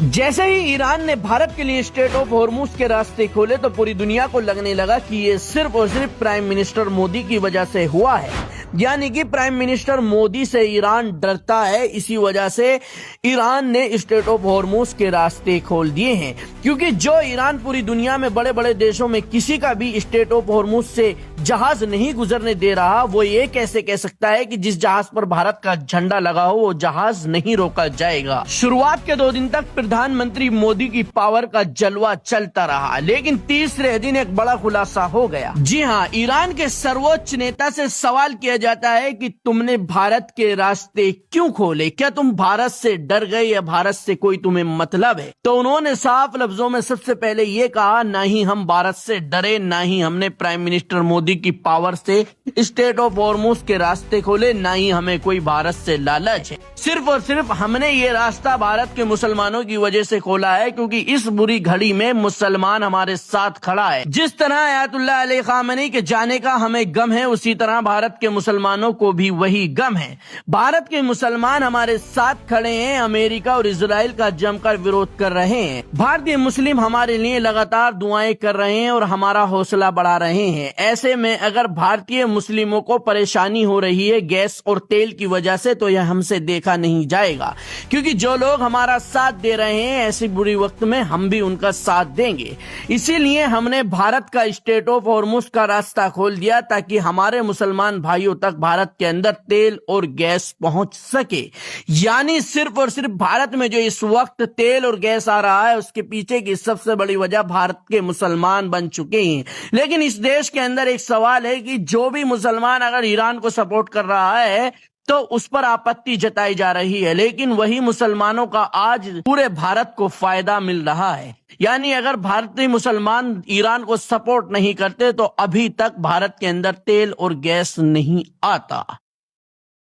जैसे ही ईरान ने भारत के लिए स्ट्रेट ऑफ हॉर्मुज के रास्ते खोले तो पूरी दुनिया को लगने लगा कि ये सिर्फ और सिर्फ प्राइम मिनिस्टर मोदी की वजह से हुआ है, यानी कि प्राइम मिनिस्टर मोदी से ईरान डरता है, इसी वजह से ईरान ने स्ट्रेट ऑफ हॉर्मुज के रास्ते खोल दिए हैं। क्योंकि जो ईरान पूरी दुनिया में बड़े बड़े देशों में किसी का भी स्ट्रेट ऑफ हॉर्मुज से जहाज नहीं गुजरने दे रहा, वो ये कैसे कह सकता है कि जिस जहाज पर भारत का झंडा लगा हो वो जहाज नहीं रोका जाएगा। शुरुआत के 2 दिन तक प्रधानमंत्री मोदी की पावर का जलवा चलता रहा, लेकिन तीसरे दिन एक बड़ा खुलासा हो गया। जी हाँ, ईरान के सर्वोच्च नेता से सवाल किया जाता है कि तुमने भारत के रास्ते क्यों खोले, क्या तुम भारत से डर गए या भारत से कोई तुम्हें मतलब है? तो उन्होंने साफ लफ्जों में सबसे पहले ये कहा, ना ही हम भारत से डरे, ना ही हमने प्राइम मिनिस्टर मोदी की पावर से स्ट्रेट ऑफ हॉर्मुज के रास्ते खोले, ना ही हमें कोई भारत से लालच है। सिर्फ और सिर्फ हमने ये रास्ता भारत के मुसलमानों की वजह से खोला है, क्योंकि इस बुरी घड़ी में मुसलमान हमारे साथ खड़ा है। जिस तरह आयतुल्लाह अली खामेनी के जाने का हमें गम है, उसी तरह भारत के मुसलमानों को भी वही गम है। भारत के मुसलमान हमारे साथ खड़े हैं, अमेरिका और इजराइल का जमकर विरोध कर रहे हैं। भारतीय मुस्लिम हमारे लिए लगातार दुआएं कर रहे हैं और हमारा हौसला बढ़ा रहे हैं। ऐसे में अगर भारतीय मुस्लिमों को परेशानी हो रही है गैस और तेल की वजह से, तो यह हमसे देखा नहीं जाएगा, क्योंकि जो लोग हमारा साथ दे रहे हैं ऐसी बुरी वक्त में हम भी उनका साथ देंगे। इसीलिए हमने भारत का स्ट्रेट ऑफ हॉर्मुज का रास्ता खोल दिया, ताकि हमारे मुसलमान भाइयों तक भारत के अंदर तेल और गैस पहुंच सके। यानी सिर्फ और सिर्फ भारत में जो इस वक्त तेल और गैस आ रहा है, उसके पीछे की सबसे बड़ी वजह भारत के मुसलमान बन चुके हैं। लेकिन इस देश के अंदर एक सवाल है कि जो भी मुसलमान अगर ईरान को सपोर्ट कर रहा है तो उस पर आपत्ति जताई जा रही है, लेकिन वही मुसलमानों का आज पूरे भारत को फायदा मिल रहा है। यानी अगर भारतीय मुसलमान ईरान को सपोर्ट नहीं करते तो अभी तक भारत के अंदर तेल और गैस नहीं आता।